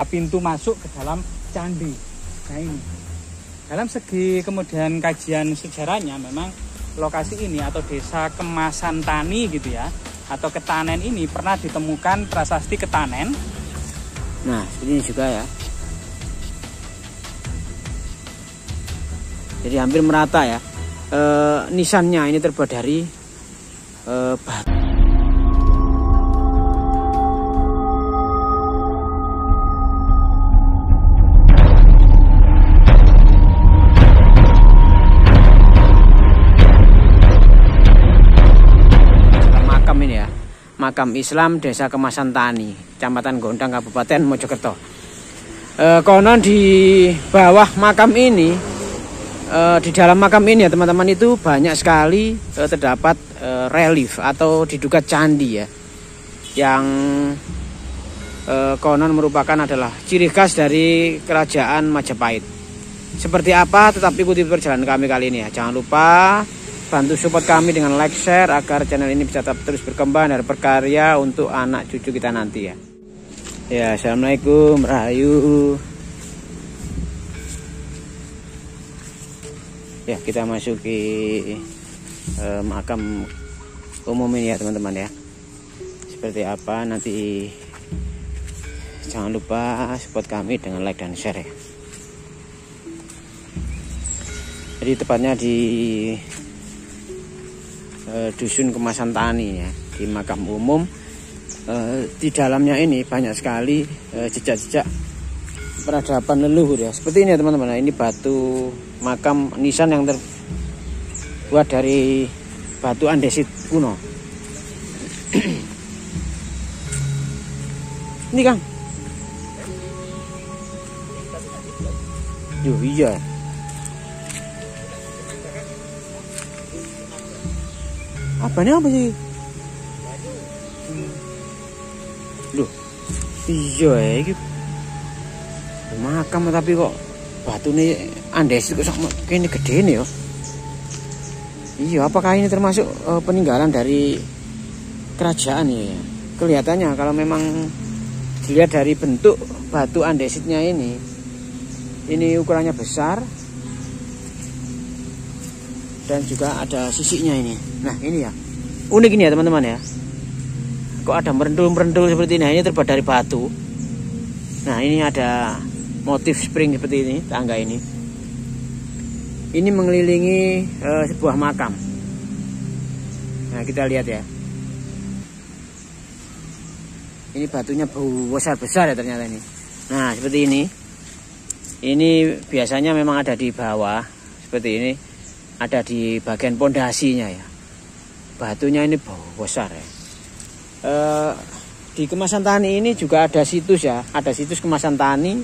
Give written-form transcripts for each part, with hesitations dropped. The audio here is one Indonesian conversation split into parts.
pintu masuk ke dalam candi. Nah ini, dalam segi kemudian kajian sejarahnya, memang lokasi ini atau desa Kemasantani gitu ya, atau Ketanen ini pernah ditemukan prasasti Ketanen. Nah ini juga ya, jadi hampir merata ya. Nisannya ini terbuat dari batu. Makam Islam Desa Kemasantani, Kecamatan Gondang, Kabupaten Mojokerto. Konon di bawah makam ini, di dalam makam ini ya teman-teman, itu banyak sekali terdapat relief atau diduga candi ya, yang konon merupakan adalah ciri khas dari kerajaan Majapahit. Seperti apa? Tetap ikuti perjalanan kami kali ini ya. Jangan lupa bantu support kami dengan like, share, agar channel ini bisa tetap terus berkembang dan berkarya untuk anak cucu kita nanti ya. Ya, assalamualaikum, rahayu. Ya, kita masuki makam umum ini ya teman-teman ya. Seperti apa nanti, jangan lupa support kami dengan like dan share ya. Jadi tepatnya di Dusun Kemasantani ya, di makam umum. Di dalamnya ini banyak sekali jejak-jejak peradaban leluhur ya, seperti ini ya teman-teman. Ini batu makam nisan yang terbuat dari batu andesit kuno. Ini Kang, yo iya. Apa sih? Loh, iya iki makam tapi kok batune andesit kok kene gede nih yo. Iya, apakah ini termasuk peninggalan dari kerajaan ya? Kelihatannya kalau memang dilihat dari bentuk batu andesitnya ini ukurannya besar dan juga ada sisiknya ini. Nah ini ya, unik ini ya teman-teman ya. Kok ada merendul-merendul seperti ini? Nah, ini terbuat dari batu. Nah ini ada motif spring seperti ini, tangga ini. Ini mengelilingi sebuah makam. Nah kita lihat ya. Ini batunya besar-besar ya ternyata ini. Nah seperti ini. Ini biasanya memang ada di bawah seperti ini. Ada di bagian pondasinya ya. Batunya ini besar ya. Di Kemasantani ini juga ada situs ya. Ada situs Kemasantani.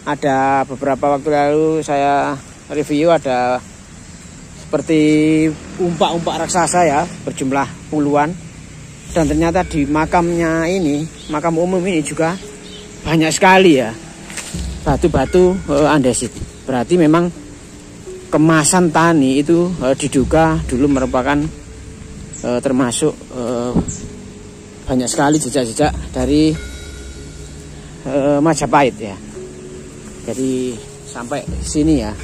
Ada beberapa waktu lalu saya review, ada seperti umpak-umpak raksasa ya, berjumlah puluhan. Dan ternyata di makamnya ini, makam umum ini juga banyak sekali ya batu-batu andesit. Berarti memang Kemasantani itu diduga dulu merupakan termasuk banyak sekali jejak-jejak dari Majapahit ya. Jadi sampai sini ya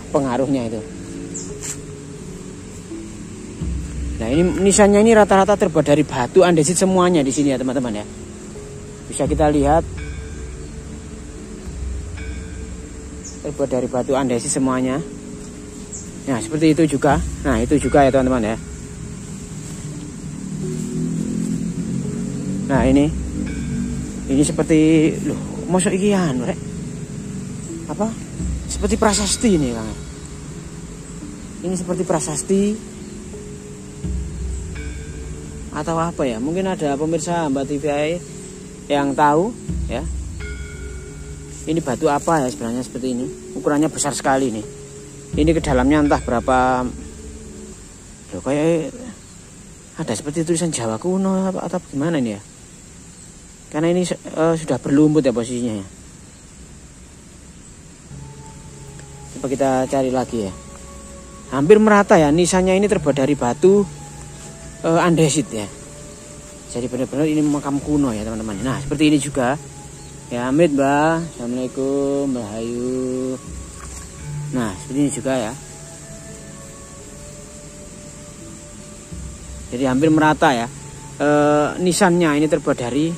pengaruhnya itu. Nah ini nisannya ini rata-rata terbuat dari batu andesit semuanya di sini ya teman-teman ya. Bisa kita lihat terbuat dari batu andesit semuanya. Nah seperti itu juga. Nah itu juga ya teman-teman ya. Nah ini seperti, loh masuk ikian rek, apa seperti prasasti ini Kang. Ini seperti prasasti atau apa ya? Mungkin ada pemirsa Mbak TV yang tahu ya. Ini batu apa ya sebenarnya seperti ini. Ukurannya besar sekali nih. Ini ke dalamnya entah berapa. Loh kayak ada seperti tulisan Jawa kuno atau gimana ini ya. Karena ini sudah berlumpur ya posisinya ya. Coba kita cari lagi ya. Hampir merata ya, nisannya ini terbuat dari batu andesit ya. Jadi benar-benar ini makam kuno ya teman-teman. Nah seperti ini juga. Ya amit Mbak. Assalamualaikum Mbak Hayu. Nah seperti ini juga ya. Jadi hampir merata ya. Nisannya ini terbuat dari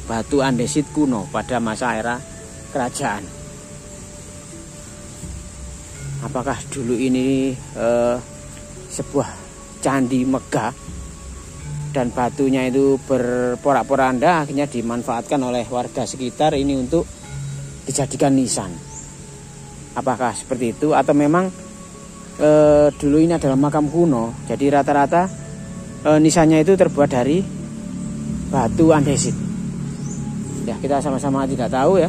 batu andesit kuno pada masa era kerajaan. Apakah dulu ini sebuah candi megah dan batunya itu berporak-poranda, akhirnya dimanfaatkan oleh warga sekitar ini untuk dijadikan nisan. Apakah seperti itu atau memang dulu ini adalah makam kuno, jadi rata-rata nisannya itu terbuat dari batu andesit. Ya kita sama-sama tidak tahu ya.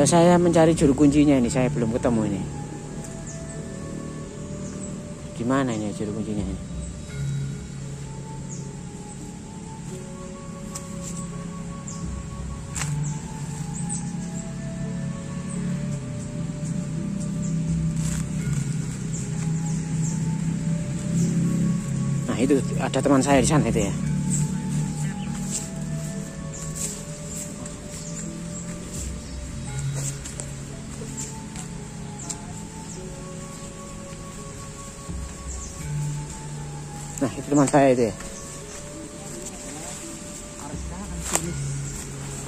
Saya mencari juru kuncinya ini, saya belum ketemu ini. Di mana ini juru kuncinya ini? Nah itu ada teman saya di sana itu ya. Nah itu teman saya itu ya.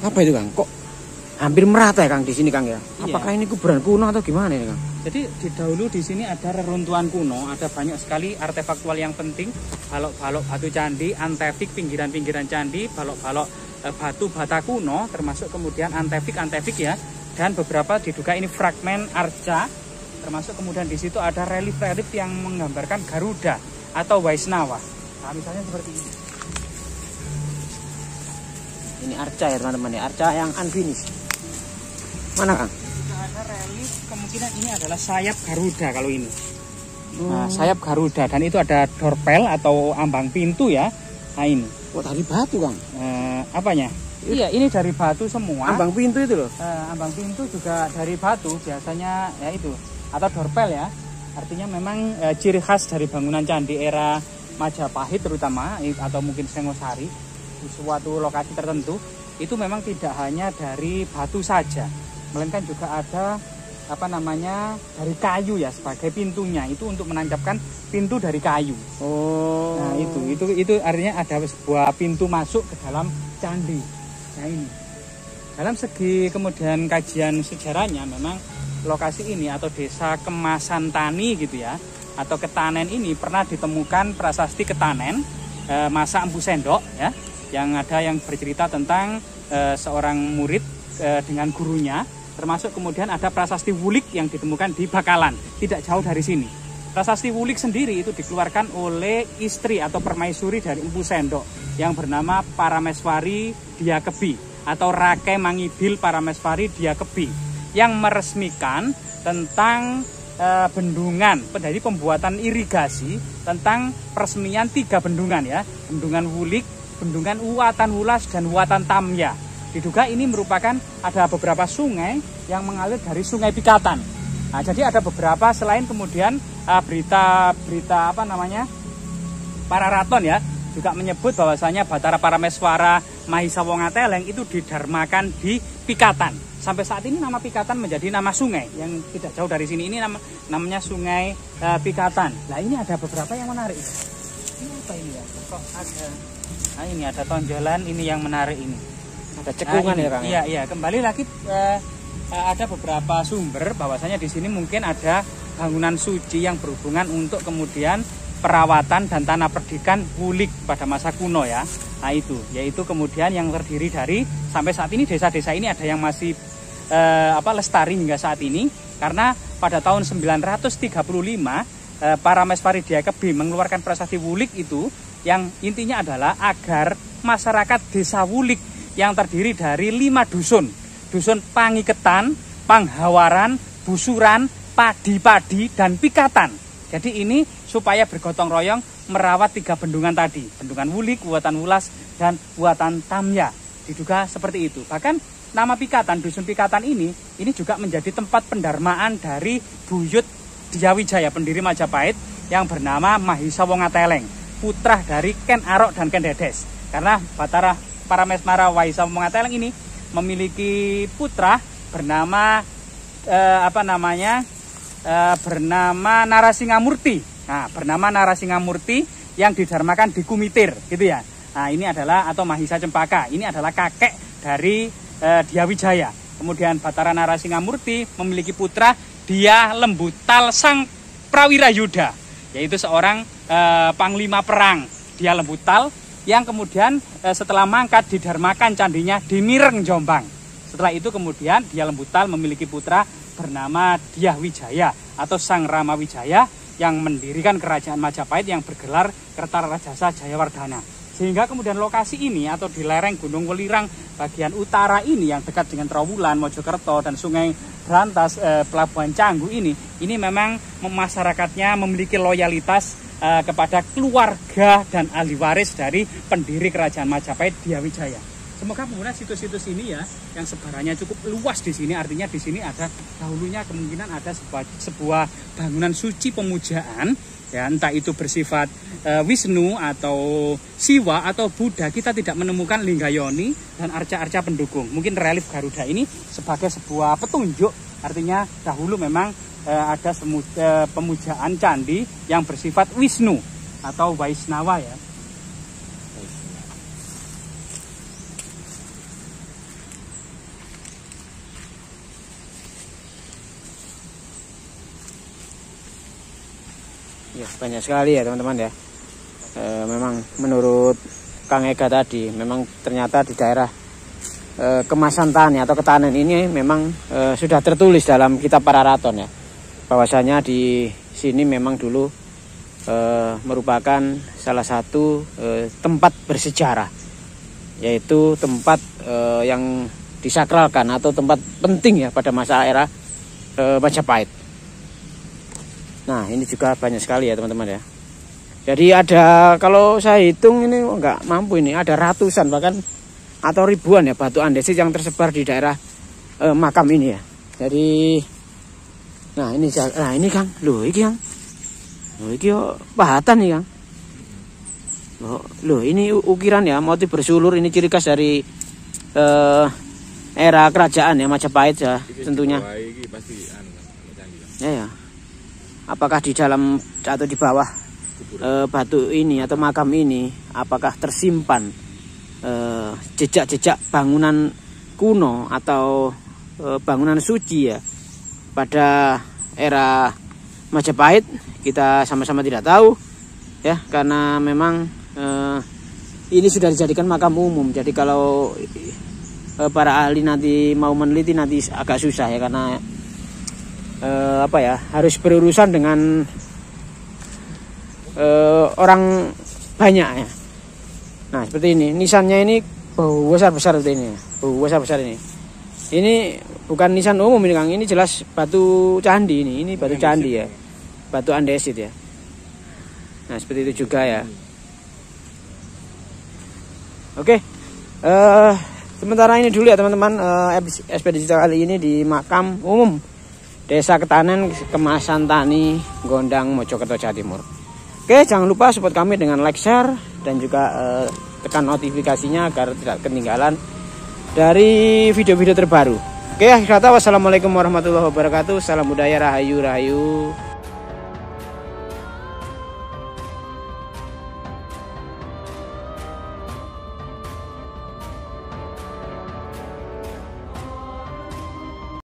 Apa itu Kang? Kok hampir merata ya Kang di sini Kang ya? Apakah ini kuburan kuno atau gimana ini Kang? Jadi dahulu di sini ada reruntuhan kuno, ada banyak sekali artefaktual yang penting, balok-balok batu candi, antefik pinggiran-pinggiran candi, balok-balok batu bata kuno, termasuk kemudian antefik ya, dan beberapa diduga ini fragmen arca, termasuk kemudian di situ ada relief-relief yang menggambarkan Garuda atau Waisnawa. Nah, misalnya seperti ini. Ini arca ya teman-teman ya, arca yang unfinished. Mana Kang? Ada relief, kemungkinan ini adalah sayap Garuda kalau ini. Nah, sayap Garuda, dan itu ada dorpel atau ambang pintu ya. Nah ini. Oh dari batu Kang? Apanya? Iya, ini dari batu semua. Ambang pintu itu loh? Ambang pintu juga dari batu biasanya ya itu. Atau dorpel ya. Artinya memang ciri khas dari bangunan candi era Majapahit terutama, atau mungkin Sengosari, di suatu lokasi tertentu, itu memang tidak hanya dari batu saja, melainkan juga ada dari kayu ya sebagai pintunya, itu untuk menancapkan pintu dari kayu. Oh. Nah itu artinya ada sebuah pintu masuk ke dalam candi. Nah ini dalam segi kemudian kajian sejarahnya, memang lokasi ini atau desa Kemasan Tani gitu ya, atau Ketanen ini pernah ditemukan prasasti Ketanen masa Empu Sendok ya, yang ada yang bercerita tentang seorang murid dengan gurunya, termasuk kemudian ada prasasti Wulik yang ditemukan di Bakalan, tidak jauh dari sini. Prasasti Wulik sendiri itu dikeluarkan oleh istri atau permaisuri dari Empu Sendok yang bernama Parameswari Diakebi atau Rake Mangidil Parameswari Diakebi, yang meresmikan tentang bendungan, dari pembuatan irigasi, tentang peresmian 3 bendungan ya, bendungan Wulik, bendungan Uwatan Wulas, dan Uwatan Tamya. Diduga ini merupakan ada beberapa sungai yang mengalir dari Sungai Pikatan. Nah, jadi ada beberapa, selain kemudian berita Pararaton ya, juga menyebut bahwasanya Batara Parameswara Mahisa Wongateleng itu didarmakan di Pikatan. Sampai saat ini nama Pikatan menjadi nama sungai yang tidak jauh dari sini. Ini namanya Sungai Pikatan. Nah ini ada beberapa yang menarik. Ini apa ini ya? Kok ada? Nah ini ada tonjolan ini yang menarik ini. Ada cekungan ya Kang? Iya. Kembali lagi ada beberapa sumber bahwasanya di sini mungkin ada bangunan suci yang berhubungan untuk kemudian perawatan dan tanah perdikan Wulik pada masa kuno ya. Nah itu, yaitu kemudian yang terdiri dari, sampai saat ini desa-desa ini ada yang masih lestari hingga saat ini, karena pada tahun 935 Parameswari Diakebi mengeluarkan prasasti Wulik itu, yang intinya adalah agar masyarakat desa Wulik yang terdiri dari 5 dusun, dusun Pangiketan, Panghawaran, Busuran, Padi-Padi, dan Pikatan. Jadi ini supaya bergotong royong merawat 3 bendungan tadi, bendungan Wulik, Uwatan Wulas, dan Uwatan Tamya. Diduga seperti itu. Bahkan nama Pikatan, dusun Pikatan ini juga menjadi tempat pendarmaan dari buyut Diyawijaya, pendiri Majapahit, yang bernama Mahisa Wongateleng, putra dari Ken Arok dan Ken Dedes. Karena Batara Parameswara Waisa Mongateleng ini memiliki putra bernama bernama Narasingamurti. Nah, bernama Narasingamurti yang didharmakan di Kumitir, gitu ya. Nah, ini adalah atau Mahisa Cempaka. Ini adalah kakek dari Dyah Wijaya. Kemudian Batara Narasingamurti memiliki putra Dyah Lembutal Sang Prawirayuda, yaitu seorang panglima perang Dyah Lembutal yang kemudian setelah mangkat didharmakan candinya di Mireng, Jombang. Setelah itu kemudian Dyah Lembutal memiliki putra bernama Dyah Wijaya atau Sang Rama Wijaya yang mendirikan kerajaan Majapahit yang bergelar Kertarajasa Jayawardhana. Sehingga kemudian lokasi ini atau di lereng Gunung Welirang bagian utara ini yang dekat dengan Trowulan, Mojokerto dan Sungai Brantas, Pelabuhan Canggu ini memang masyarakatnya memiliki loyalitas kepada keluarga dan ahli waris dari pendiri kerajaan Majapahit Dyah Wijaya. Semoga pengguna situs-situs ini ya yang sebarannya cukup luas di sini, artinya di sini ada dahulunya kemungkinan ada sebuah bangunan suci pemujaan ya, entah itu bersifat Wisnu atau Siwa atau Buddha. Kita tidak menemukan linggayoni dan arca-arca pendukung. Mungkin relief Garuda ini sebagai sebuah petunjuk, artinya dahulu memang ada pemujaan candi yang bersifat Wisnu atau Waisnawa ya. Ya, banyak sekali ya teman-teman ya. Memang menurut Kang Ega tadi, memang ternyata di daerah Kemasan Tani atau Ketanen ini memang sudah tertulis dalam kitab Pararaton ya, bahwasanya di sini memang dulu merupakan salah satu tempat bersejarah, yaitu tempat yang disakralkan atau tempat penting ya pada masa era Majapahit. Nah, ini juga banyak sekali ya teman-teman ya. Jadi ada, kalau saya hitung ini nggak mampu ini, ada ratusan bahkan atau ribuan ya batu andesit yang tersebar di daerah makam ini ya. Jadi, nah ini Kang, loh ini Kang, loh ini pahatan nih Kang. Loh ini ukiran ya, motif bersulur, ini ciri khas dari era kerajaan ya Majapahit ya tentunya. Ya. Apakah di dalam atau di bawah batu ini atau makam ini apakah tersimpan jejak-jejak bangunan kuno atau bangunan suci ya pada era Majapahit? Kita sama-sama tidak tahu ya, karena memang ini sudah dijadikan makam umum. Jadi kalau para ahli nanti mau meneliti nanti agak susah ya, karena harus berurusan dengan orang banyak ya. Nah seperti ini, nisannya ini bau besar seperti ini, bau besar ini. Ini bukan nisan umum ini Kang, ini jelas batu candi ini batu candi ya, batu andesit ya. Nah seperti itu juga ya. Oke, sementara ini dulu ya teman-teman, ekspedisi kali ini di makam umum Desa Ketanen, Kemasan Tani, Gondang, Mojokerto, Jawa Timur. Oke, jangan lupa support kami dengan like, share, dan juga tekan notifikasinya agar tidak ketinggalan dari video-video terbaru. Oke, akhir kata wassalamualaikum warahmatullahi wabarakatuh. Salam budaya, rahayu.